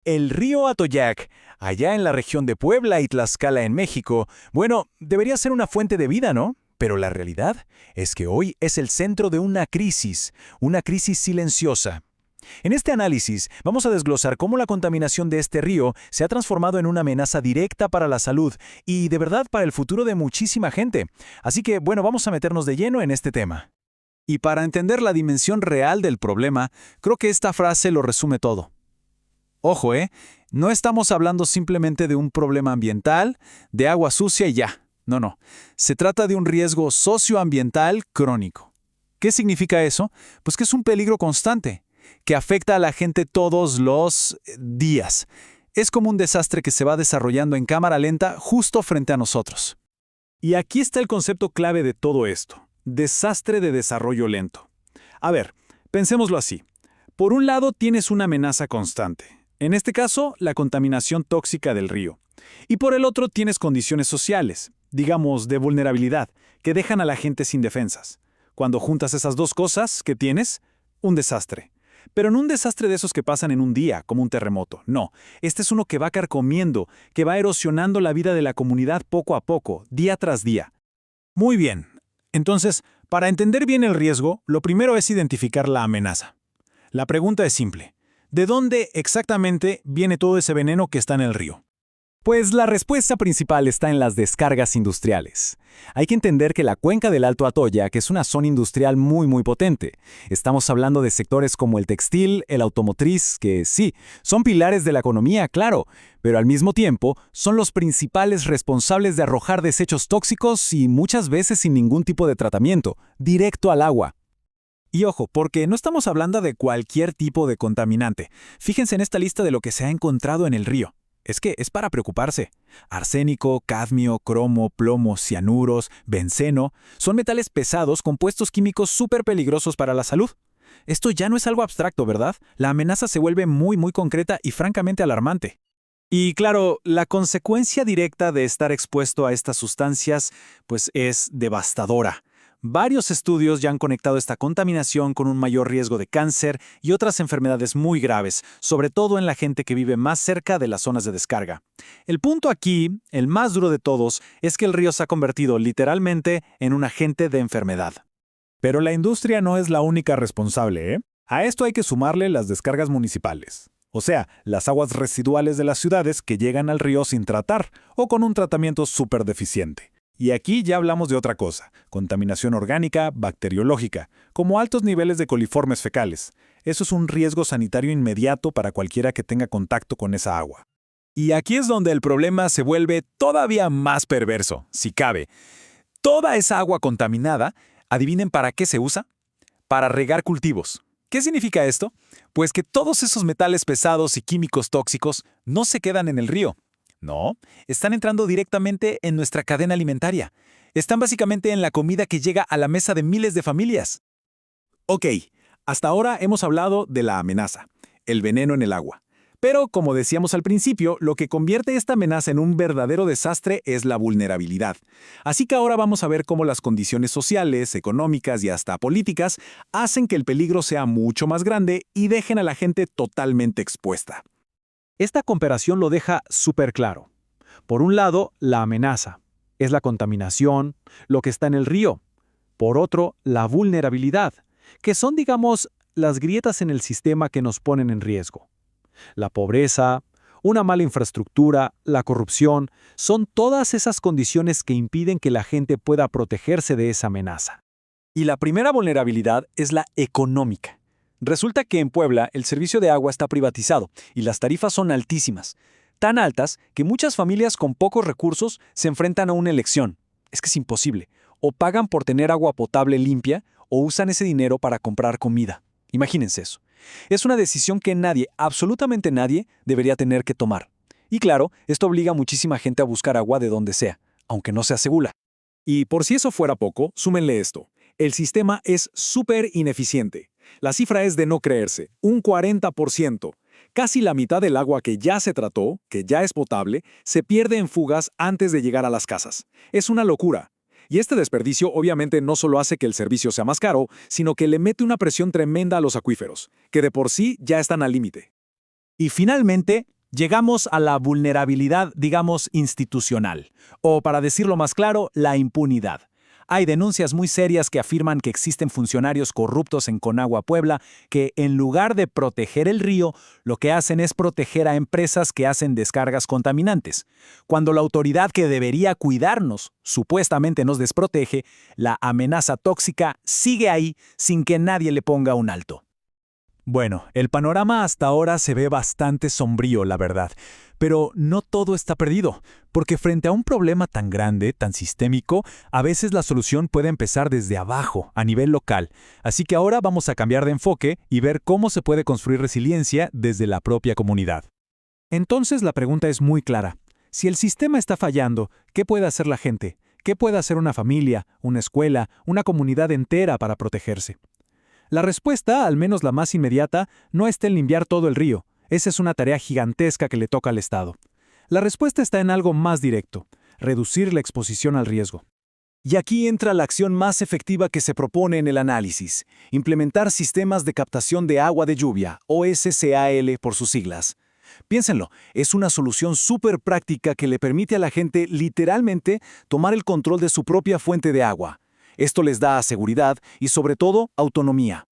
El río Atoyac, allá en la región de Puebla y Tlaxcala en México, bueno, debería ser una fuente de vida, ¿no? Pero la realidad es que hoy es el centro de una crisis silenciosa. En este análisis vamos a desglosar cómo la contaminación de este río se ha transformado en una amenaza directa para la salud y de verdad para el futuro de muchísima gente. Así que, bueno, vamos a meternos de lleno en este tema. Y para entender la dimensión real del problema, creo que esta frase lo resume todo. Ojo, no estamos hablando simplemente de un problema ambiental, de agua sucia y ya. No. Se trata de un riesgo socioambiental crónico. ¿Qué significa eso? Pues que es un peligro constante, que afecta a la gente todos los días. Es como un desastre que se va desarrollando en cámara lenta justo frente a nosotros. Y aquí está el concepto clave de todo esto: desastre de desarrollo lento. A ver, pensémoslo así. Por un lado tienes una amenaza constante. En este caso, la contaminación tóxica del río. Y por el otro tienes condiciones sociales, digamos de vulnerabilidad, que dejan a la gente sin defensas. Cuando juntas esas dos cosas, ¿qué tienes? Un desastre. Pero no un desastre de esos que pasan en un día, como un terremoto. No, este es uno que va carcomiendo, que va erosionando la vida de la comunidad poco a poco, día tras día. Muy bien. Entonces, para entender bien el riesgo, lo primero es identificar la amenaza. La pregunta es simple: ¿de dónde exactamente viene todo ese veneno que está en el río? Pues la respuesta principal está en las descargas industriales. Hay que entender que la cuenca del Alto Atoyac es una zona industrial muy potente. Estamos hablando de sectores como el textil, el automotriz, que sí, son pilares de la economía, claro, pero al mismo tiempo son los principales responsables de arrojar desechos tóxicos y muchas veces sin ningún tipo de tratamiento, directo al agua. Y ojo, porque no estamos hablando de cualquier tipo de contaminante. Fíjense en esta lista de lo que se ha encontrado en el río. Es que es para preocuparse. Arsénico, cadmio, cromo, plomo, cianuros, benceno, son metales pesados, compuestos químicos súper peligrosos para la salud. Esto ya no es algo abstracto, ¿verdad? La amenaza se vuelve muy concreta y francamente alarmante. Y claro, la consecuencia directa de estar expuesto a estas sustancias, pues es devastadora. Varios estudios ya han conectado esta contaminación con un mayor riesgo de cáncer y otras enfermedades muy graves, sobre todo en la gente que vive más cerca de las zonas de descarga. El punto aquí, el más duro de todos, es que el río se ha convertido literalmente en un agente de enfermedad. Pero la industria no es la única responsable, ¿eh? A esto hay que sumarle las descargas municipales. O sea, las aguas residuales de las ciudades que llegan al río sin tratar o con un tratamiento súper deficiente. Y aquí ya hablamos de otra cosa: contaminación orgánica, bacteriológica, como altos niveles de coliformes fecales. Eso es un riesgo sanitario inmediato para cualquiera que tenga contacto con esa agua. Y aquí es donde el problema se vuelve todavía más perverso, si cabe. Toda esa agua contaminada, ¿adivinen para qué se usa? Para regar cultivos. ¿Qué significa esto? Pues que todos esos metales pesados y químicos tóxicos no se quedan en el río. No, están entrando directamente en nuestra cadena alimentaria. Están básicamente en la comida que llega a la mesa de miles de familias. Ok, hasta ahora hemos hablado de la amenaza, el veneno en el agua. Pero, como decíamos al principio, lo que convierte esta amenaza en un verdadero desastre es la vulnerabilidad. Así que ahora vamos a ver cómo las condiciones sociales, económicas y hasta políticas hacen que el peligro sea mucho más grande y dejen a la gente totalmente expuesta. Esta comparación lo deja súper claro. Por un lado, la amenaza es la contaminación, lo que está en el río. Por otro, la vulnerabilidad, que son, digamos, las grietas en el sistema que nos ponen en riesgo. La pobreza, una mala infraestructura, la corrupción, son todas esas condiciones que impiden que la gente pueda protegerse de esa amenaza. Y la primera vulnerabilidad es la económica. Resulta que en Puebla el servicio de agua está privatizado y las tarifas son altísimas, tan altas que muchas familias con pocos recursos se enfrentan a una elección. Es que es imposible: o pagan por tener agua potable limpia o usan ese dinero para comprar comida. Imagínense eso. Es una decisión que nadie, absolutamente nadie, debería tener que tomar. Y claro, esto obliga a muchísima gente a buscar agua de donde sea, aunque no sea segura. Y por si eso fuera poco, súmenle esto: el sistema es súper ineficiente. La cifra es de no creerse, un 40%. Casi la mitad del agua que ya se trató, que ya es potable, se pierde en fugas antes de llegar a las casas. Es una locura. Y este desperdicio obviamente no solo hace que el servicio sea más caro, sino que le mete una presión tremenda a los acuíferos, que de por sí ya están al límite. Y finalmente, llegamos a la vulnerabilidad, digamos, institucional, o para decirlo más claro, la impunidad. Hay denuncias muy serias que afirman que existen funcionarios corruptos en Conagua, Puebla, que en lugar de proteger el río, lo que hacen es proteger a empresas que hacen descargas contaminantes. Cuando la autoridad que debería cuidarnos supuestamente nos desprotege, la amenaza tóxica sigue ahí sin que nadie le ponga un alto. Bueno, el panorama hasta ahora se ve bastante sombrío, la verdad. Pero no todo está perdido, porque frente a un problema tan grande, tan sistémico, a veces la solución puede empezar desde abajo, a nivel local. Así que ahora vamos a cambiar de enfoque y ver cómo se puede construir resiliencia desde la propia comunidad. Entonces la pregunta es muy clara. Si el sistema está fallando, ¿qué puede hacer la gente? ¿Qué puede hacer una familia, una escuela, una comunidad entera para protegerse? La respuesta, al menos la más inmediata, no está en limpiar todo el río. Esa es una tarea gigantesca que le toca al Estado. La respuesta está en algo más directo: reducir la exposición al riesgo. Y aquí entra la acción más efectiva que se propone en el análisis: implementar sistemas de captación de agua de lluvia, o SCAL por sus siglas. Piénsenlo, es una solución súper práctica que le permite a la gente literalmente tomar el control de su propia fuente de agua. Esto les da seguridad y, sobre todo, autonomía.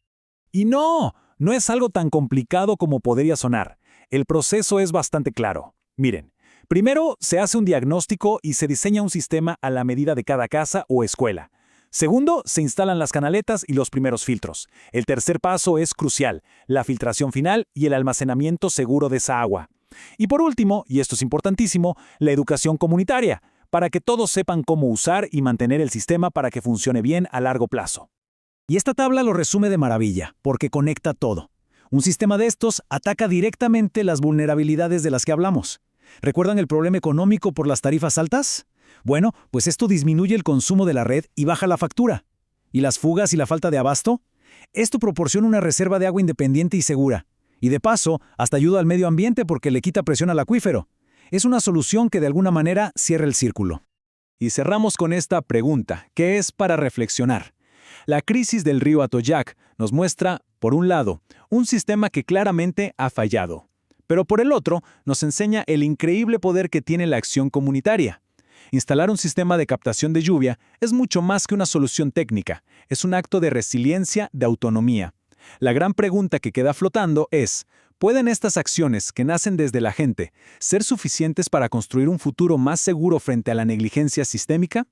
Y no es algo tan complicado como podría sonar. El proceso es bastante claro. Miren, primero se hace un diagnóstico y se diseña un sistema a la medida de cada casa o escuela. Segundo, se instalan las canaletas y los primeros filtros. El tercer paso es crucial: la filtración final y el almacenamiento seguro de esa agua. Y por último, y esto es importantísimo, la educación comunitaria, para que todos sepan cómo usar y mantener el sistema para que funcione bien a largo plazo. Y esta tabla lo resume de maravilla, porque conecta todo. Un sistema de estos ataca directamente las vulnerabilidades de las que hablamos. ¿Recuerdan el problema económico por las tarifas altas? Bueno, pues esto disminuye el consumo de la red y baja la factura. ¿Y las fugas y la falta de abasto? Esto proporciona una reserva de agua independiente y segura. Y de paso, hasta ayuda al medio ambiente porque le quita presión al acuífero. Es una solución que de alguna manera cierra el círculo. Y cerramos con esta pregunta, que es para reflexionar. La crisis del río Atoyac nos muestra, por un lado, un sistema que claramente ha fallado, pero por el otro nos enseña el increíble poder que tiene la acción comunitaria. Instalar un sistema de captación de lluvia es mucho más que una solución técnica, es un acto de resiliencia, de autonomía. La gran pregunta que queda flotando es: ¿pueden estas acciones que nacen desde la gente ser suficientes para construir un futuro más seguro frente a la negligencia sistémica?